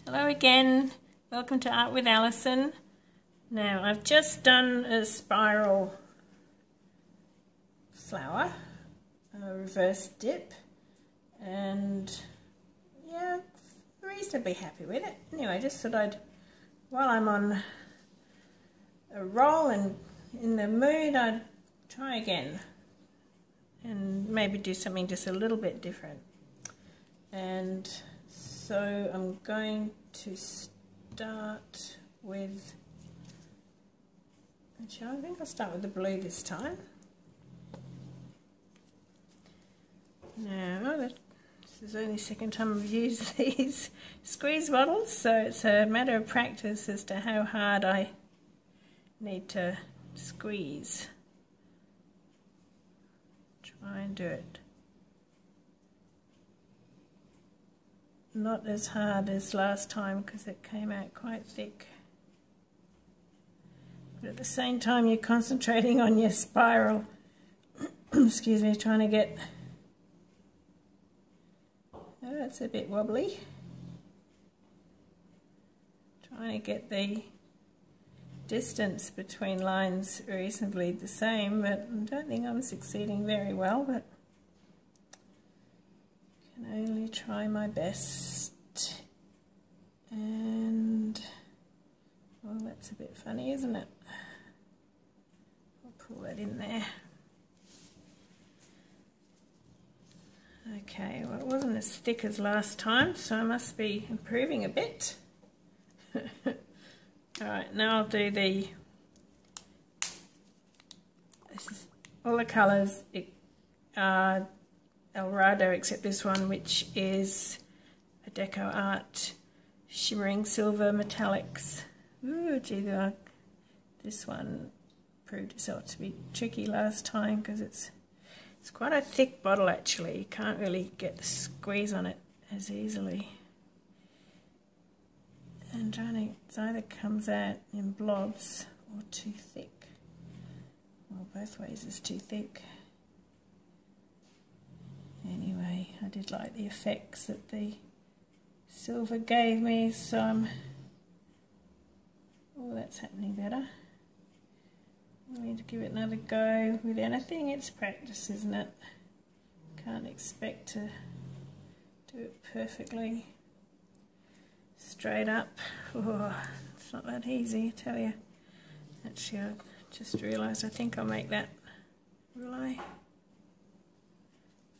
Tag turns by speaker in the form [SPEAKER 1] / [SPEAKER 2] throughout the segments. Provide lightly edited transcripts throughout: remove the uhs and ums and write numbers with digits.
[SPEAKER 1] Hello again, welcome to Art with Alison. Now I've just done a spiral flower, a reverse dip, and yeah, reasonably happy with it. Anyway, just thought I'd, while I'm on a roll and in the mood, I'd try again and maybe do something just a little bit different. And so I'm going to start with, actually I think I'll start with the blue this time. Now, this is only the second time I've used these squeeze bottles, so it's a matter of practice as to how hard I need to squeeze. Try and do it not as hard as last time because it came out quite thick. But at the same time you're concentrating on your spiral, excuse me, trying to get, oh, that's a bit wobbly. Trying to get the distance between lines reasonably the same, but I don't think I'm succeeding very well, but can only try my best. And well, that's a bit funny, isn't it? I'll pull that in there. Okay, well it wasn't as thick as last time, so I must be improving a bit. Alright, now I'll do this is all the colours are Eraldo except this one, which is a DecoArt Shimmering Silver Metallics. Ooh, gee, this one proved itself to be tricky last time because it's quite a thick bottle actually. You can't really get the squeeze on it as easily. And it either comes out in blobs or too thick. Well, both ways is too thick. Anyway, I did like the effects that the silver gave me, so I'm, oh, that's happening better. I need to give it another go. With anything, it's practice, isn't it? Can't expect to do it perfectly straight up. Oh, it's not that easy, I tell you. Actually, I just realised I think I'll make that, will I?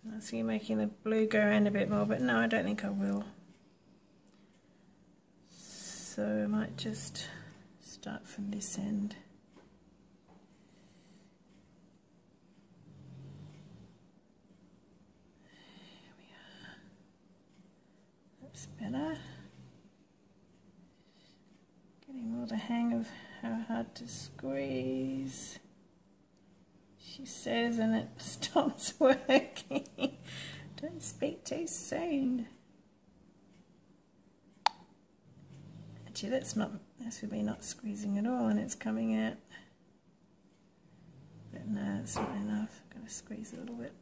[SPEAKER 1] I was thinking making the blue go around a bit more, but no, I don't think I will. So I might just start from this end. There we are. That's better. Getting more the hang of how hard to squeeze, she says, and it stops working. Don't speak too soon. Actually, that's with me not squeezing at all, and it's coming out. But no, it's not enough. I've got to squeeze a little bit.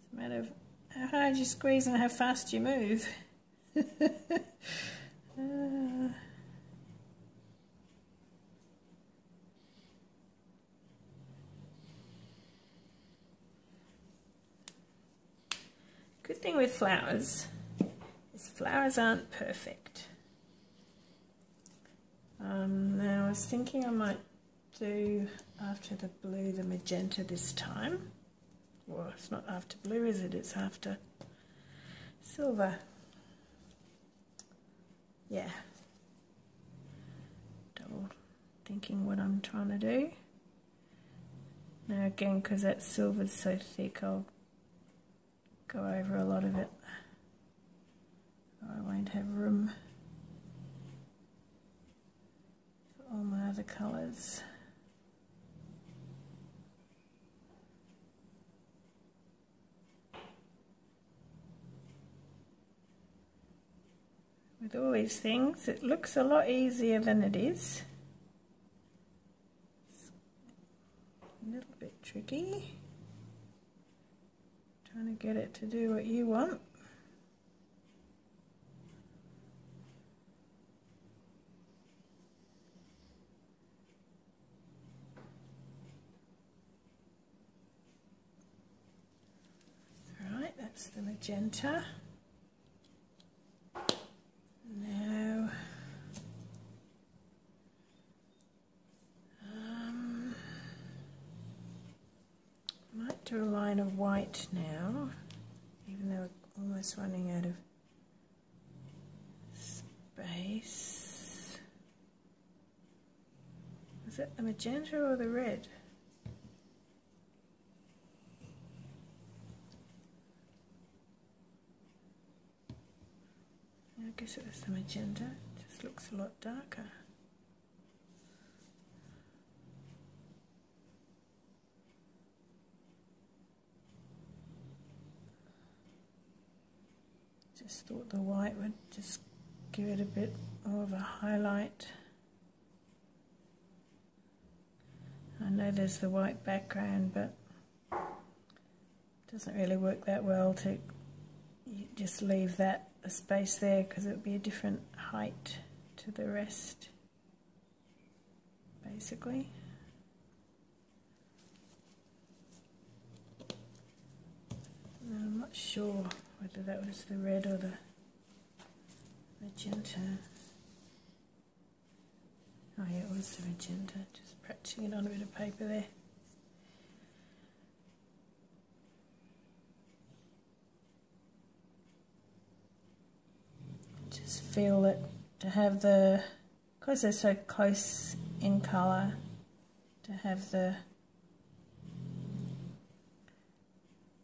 [SPEAKER 1] It's a matter of how hard you squeeze and how fast you move. Good thing with flowers is flowers aren't perfect. Now I was thinking I might do after the blue the magenta this time. Well, it's not after blue, is it? It's after silver. Yeah. Double thinking what I'm trying to do. Now again, because that silver's so thick, I'll go over a lot of it, or I won't have room for all my other colours. With all these things, it looks a lot easier than it is. It's a little bit tricky. Trying to get it to do what you want. That's the magenta. Now, I might do a line of white now, even though we're almost running out of space. Is it the magenta or the red? I guess it was the magenta. It just looks a lot darker. Just thought the white would just give it a bit more of a highlight. I know there's the white background, but it doesn't really work that well to just leave that a space there, because it would be a different height to the rest, basically. And I'm not sure whether that was the red or the magenta. Oh yeah, it was the magenta, just practicing it on a bit of paper there. Just feel that to have the, because they're so close in colour, to have the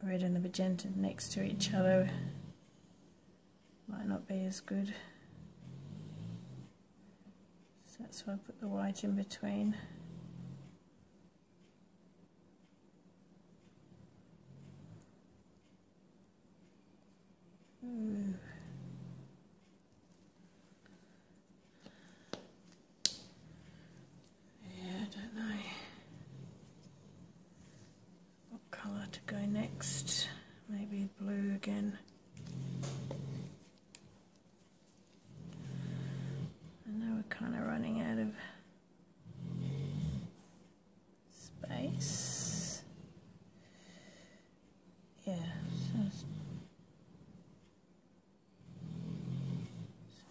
[SPEAKER 1] red and the magenta next to each other might not be as good. So that's why I put the white in between. Ooh. To go next, maybe blue again. I know we're kind of running out of space. Yeah, so just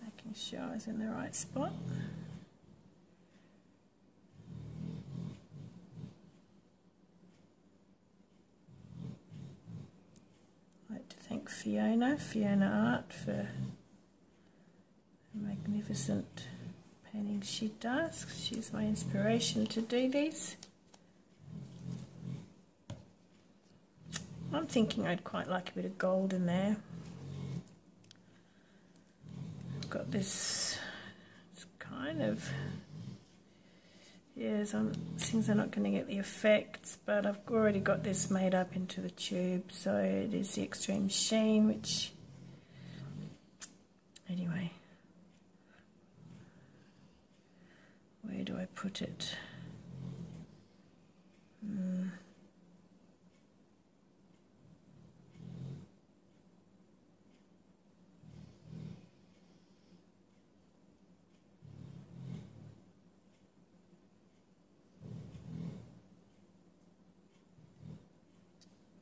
[SPEAKER 1] making sure I was in the right spot. Fiona Art for the magnificent paintings she does. She's my inspiration to do these. I'm thinking I'd quite like a bit of gold in there. I've got this, it's kind of, yeah, some things are not going to get the effects, but I've already got this made up into the tube, so it is the Extreme Sheen, which, anyway, where do I put it?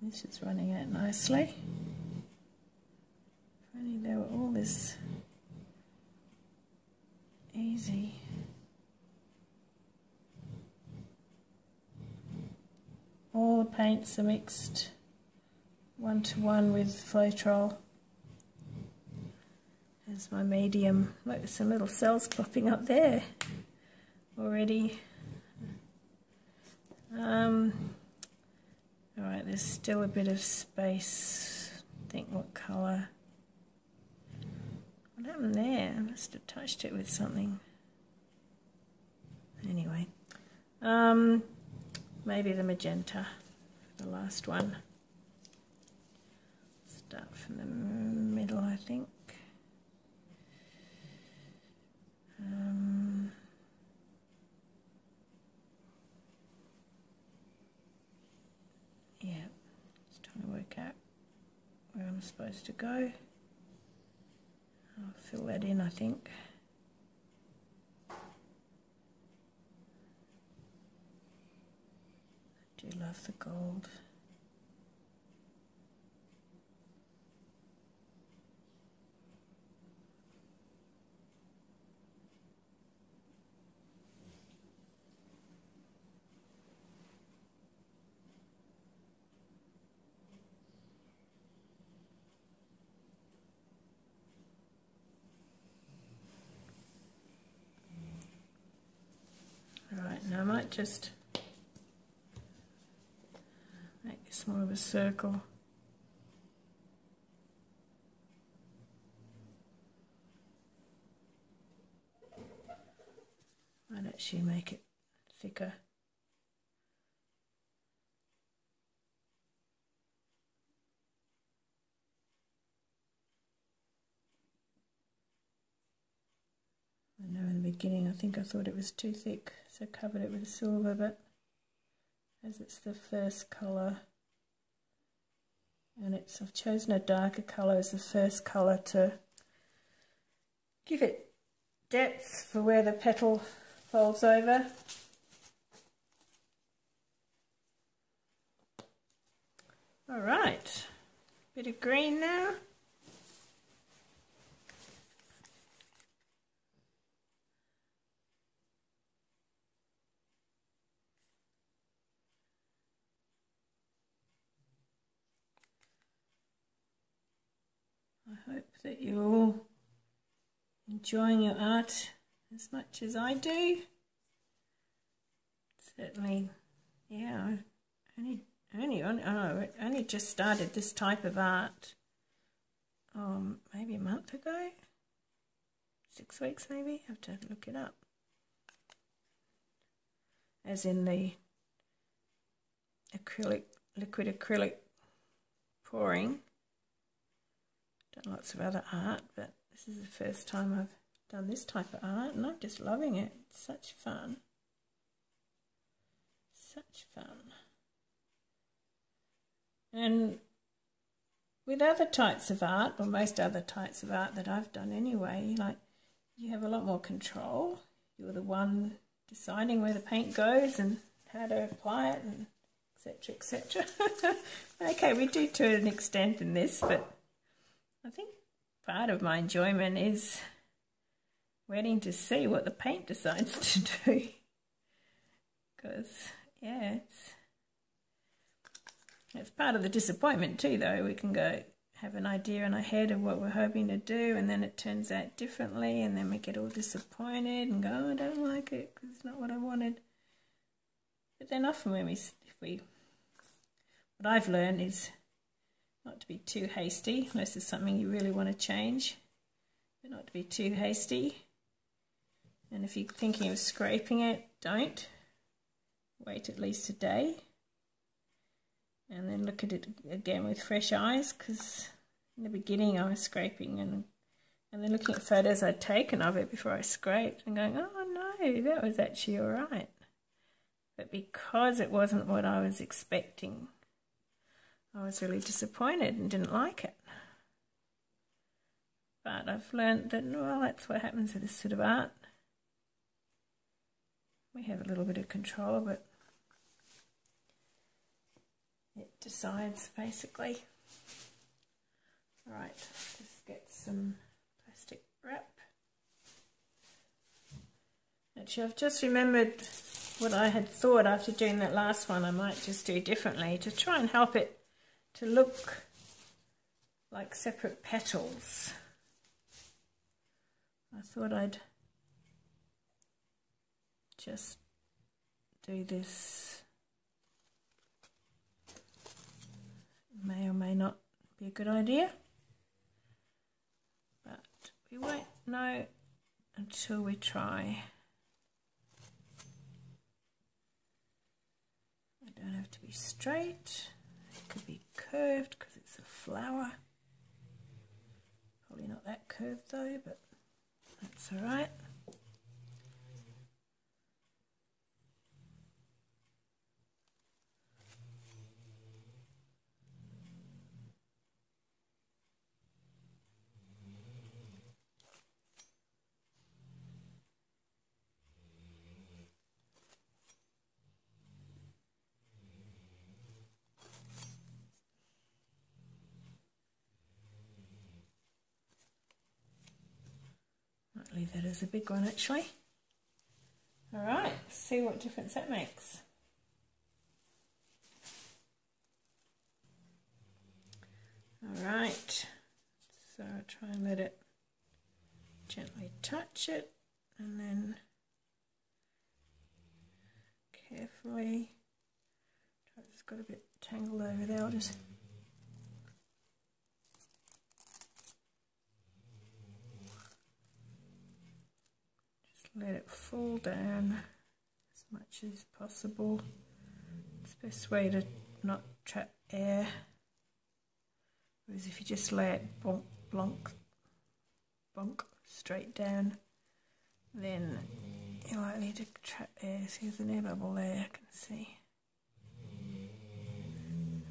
[SPEAKER 1] This is running out nicely. If only they were all this easy. All the paints are mixed 1-to-1 with Floetrol as my medium. Look, there's some little cells popping up there already. Alright, there's still a bit of space. Think what colour. What happened there? I must have touched it with something. Anyway, maybe the magenta for the last one. Start from the middle, I think. Yeah, just trying to work out where I'm supposed to go. I'll fill that in, I think. I do love the gold. And I might just make this more of a circle. Might actually make it thicker. I know in the beginning I think I thought it was too thick, so I covered it with silver, but as it's the first colour, and I've chosen a darker colour as the first colour to give it depth for where the petal folds over. Alright, bit of green now. I hope that you're all enjoying your art as much as I do. Certainly, yeah, I only just started this type of art maybe a month ago, 6 weeks maybe, I have to look it up. As in the acrylic, liquid acrylic pouring. Done lots of other art, but this is the first time I've done this type of art, and I'm just loving it. It's such fun. Such fun. And with other types of art, or most other types of art that I've done anyway, like, you have a lot more control. You're the one deciding where the paint goes and how to apply it, and etc, etc. Okay, we do to an extent in this, but I think part of my enjoyment is waiting to see what the paint decides to do. Because, yeah, it's part of the disappointment too, though. We can go have an idea in our head of what we're hoping to do, and then it turns out differently, and then we get all disappointed and go, oh, I don't like it because it's not what I wanted. But then often when what I've learned is not to be too hasty, unless there's something you really want to change, but not to be too hasty. And if you're thinking of scraping it, don't. Wait at least a day. And then look at it again with fresh eyes, because in the beginning I was scraping and then looking at photos I'd taken of it before I scraped and going, oh no, that was actually alright. But because it wasn't what I was expecting, I was really disappointed and didn't like it. But I've learned that, well, that's what happens with this sort of art. We have a little bit of control, but it decides basically. Alright, just get some plastic wrap. Actually, I've just remembered what I had thought after doing that last one I might just do differently to try and help it to look like separate petals. I thought I'd just do this. May or may not be a good idea, but we won't know until we try. I don't have to be straight. It could be curved because it's a flower. Probably not that curved though, but that's all right. Might leave that as a big one actually. Alright, see what difference that makes. Alright, so I'll try and let it gently touch it, and then carefully. It's got a bit tangled over there. I'll just let it fall down as much as possible. It's the best way to not trap air. Whereas if you just lay it bonk, bonk, bonk straight down, then you're likely to trap air. So there's an air bubble there, I can see.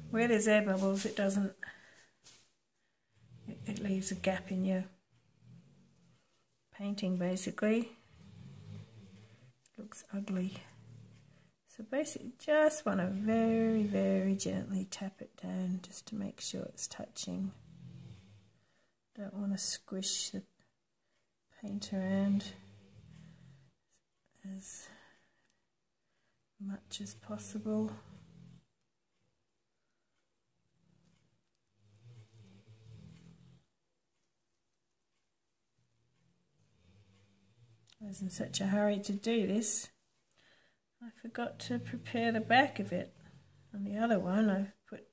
[SPEAKER 1] Where there's air bubbles, it doesn't, it leaves a gap in your painting basically. Looks ugly. So basically just want to very, very gently tap it down just to make sure it's touching. Don't want to squish the paint around as much as possible. I was in such a hurry to do this, I forgot to prepare the back of it. On the other one I've put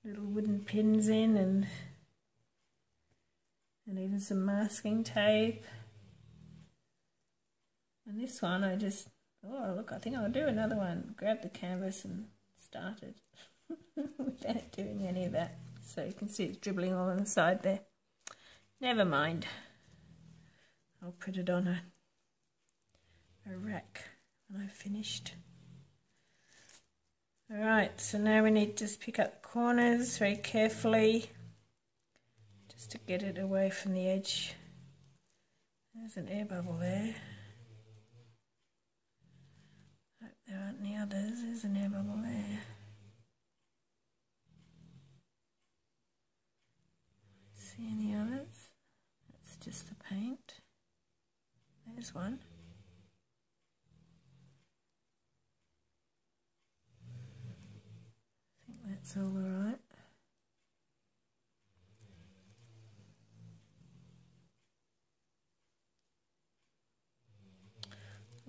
[SPEAKER 1] little wooden pins in and even some masking tape. And this one I just, oh look, I think I'll do another one. Grab the canvas and started without doing any of that. So you can see it's dribbling all on the side there. Never mind. I'll put it on a rack when I've finished. Alright, so now we need to just pick up the corners very carefully, just to get it away from the edge. There's an air bubble there. Hope there aren't any others. There's an air bubble there. See any others? That's just the paint. There's one. I think that's all right.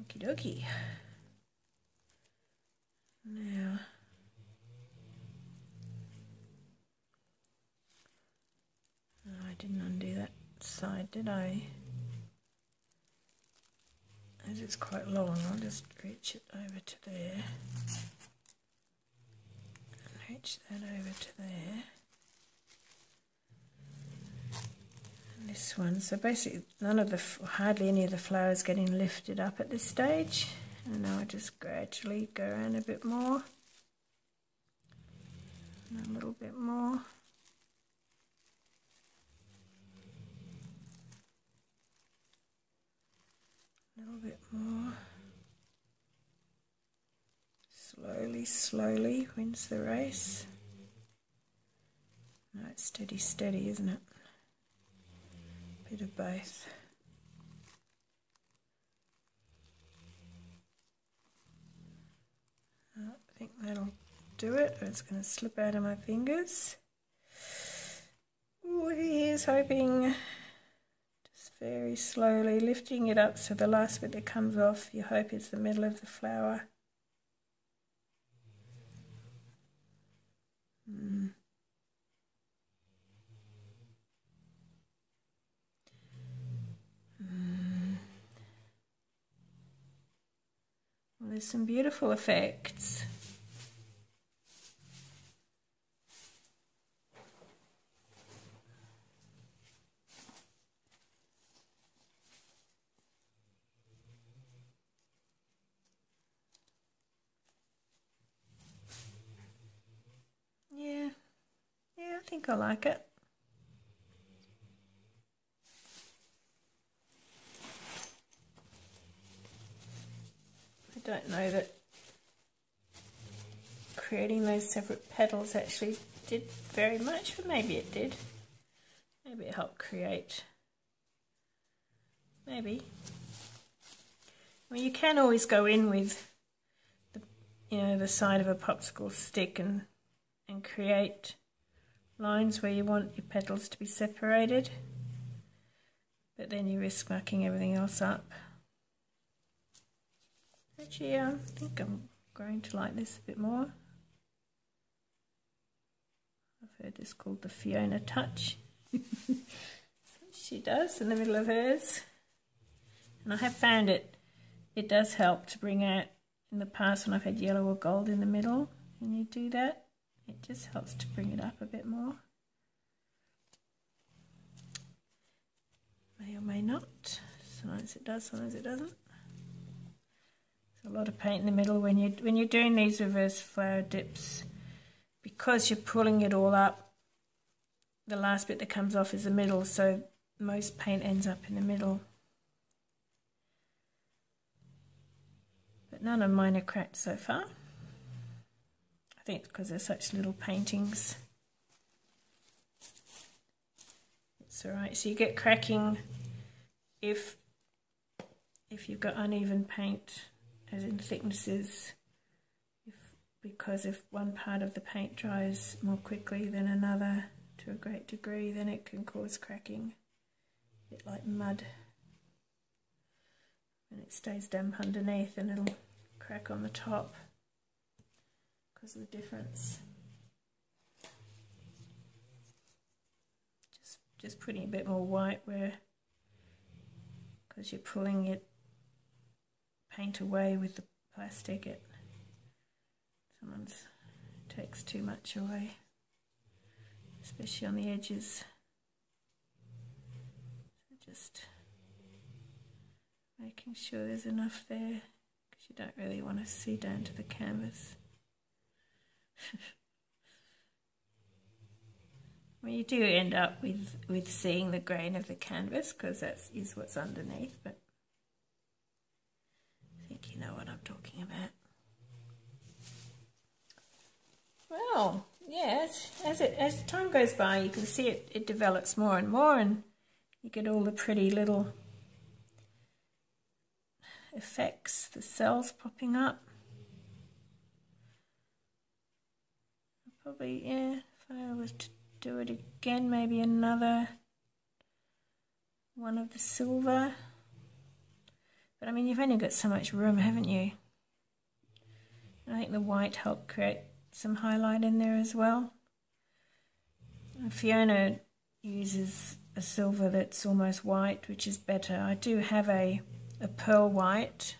[SPEAKER 1] Okie dokie. Now, oh, I didn't undo that side, did I? As it's quite long, I'll just reach it over to there. And reach that over to there. And this one, so basically none of the, hardly any of the flowers getting lifted up at this stage. And now I just gradually go around a bit more. And a little bit more. A little bit more. Slowly, slowly wins the race. No, it's steady, steady, isn't it? Bit of both. I think that'll do it. It's going to slip out of my fingers. Ooh, here's hoping. Very slowly lifting it up so the last bit that comes off you hope is the middle of the flower. Well, there's some beautiful effects. Yeah, I think I like it. I don't know that creating those separate petals actually did very much, but maybe it did. Maybe it helped create. Maybe. Well, you can always go in with the side of a popsicle stick and create lines where you want your petals to be separated, but then you risk mucking everything else up. Actually, I think I'm going to like this a bit more. I've heard this called the Fiona touch. She does in the middle of hers. And I have found it does help to bring out, in the past when I've had yellow or gold in the middle, and you do that, it just helps to bring it up a bit more. May or may not. Sometimes it does, sometimes it doesn't. There's a lot of paint in the middle when you're doing these reverse flower dips, because you're pulling it all up. The last bit that comes off is the middle, so most paint ends up in the middle. But none of mine are cracked so far. I think it's because they're such little paintings. It's alright. So you get cracking if you've got uneven paint, as in thicknesses, because if one part of the paint dries more quickly than another to a great degree, then it can cause cracking. A bit like mud. When it stays damp underneath, and it'll crack on the top because of the difference. Just putting a bit more white where, because you're pulling it paint away with the plastic, it sometimes takes too much away, especially on the edges. So just making sure there's enough there, because you don't really want to see down to the canvas. Well, you do end up with seeing the grain of the canvas, because that is what's underneath, but I think you know what I'm talking about. Well, yes, as time goes by, you can see it develops more and more, and you get all the pretty little effects, the cells popping up. Probably, yeah, if I was to do it again, maybe another one of the silver. But I mean, you've only got so much room, haven't you? And I think the white helped create some highlight in there as well. And Fiona uses a silver that's almost white, which is better. I do have a pearl white,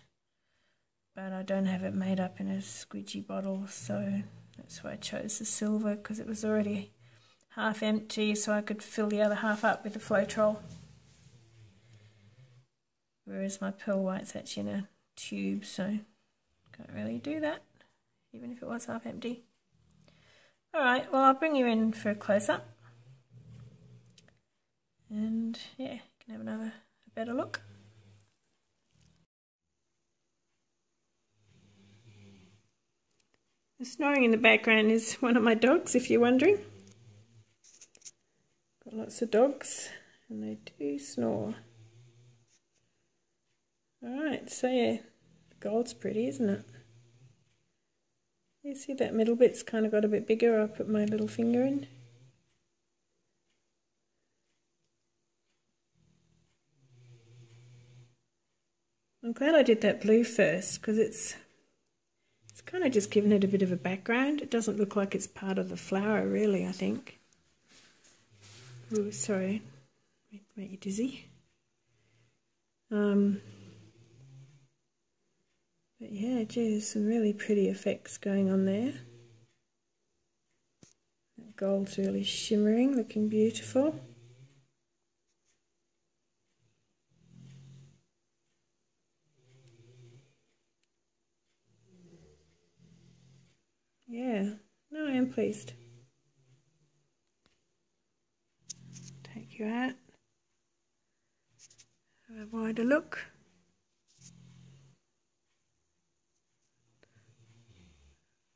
[SPEAKER 1] but I don't have it made up in a squidgy bottle, so that's why I chose the silver, because it was already half empty, so I could fill the other half up with the Floetrol. Whereas my pearl white's actually in a tube, so can't really do that, even if it was half empty. Alright, well, I'll bring you in for a close-up. And yeah, you can have a better look. The snoring in the background is one of my dogs, if you're wondering. Got lots of dogs, and they do snore. Alright, so yeah, the gold's pretty, isn't it? You see that middle bit's kind of got a bit bigger. I'll put my little finger in. I'm glad I did that blue first, because it's kind of just giving it a bit of a background. It doesn't look like it's part of the flower, really, I think. Oh, sorry, make you dizzy. But yeah, gee, there's some really pretty effects going on there. That gold's really shimmering, looking beautiful. Yeah, no, I am pleased. Take you out. Have a wider look.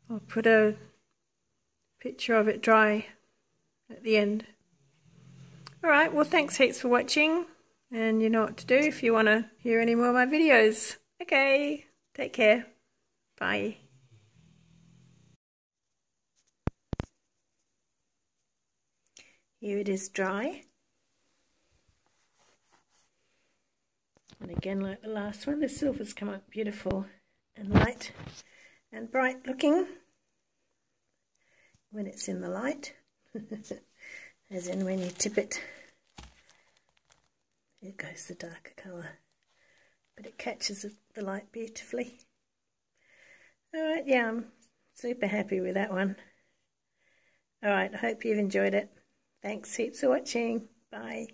[SPEAKER 1] I'll put a picture of it dry at the end. Alright, well, thanks heaps for watching, and you know what to do if you want to hear any more of my videos. Okay, take care. Bye. Here it is dry. And again, like the last one, the silver's come up beautiful. and light and bright looking when it's in the light, as in when you tip it. Here goes the darker colour, but it catches the light beautifully. Alright, yeah, I'm super happy with that one. Alright, I hope you've enjoyed it. Thanks heaps for watching. Bye.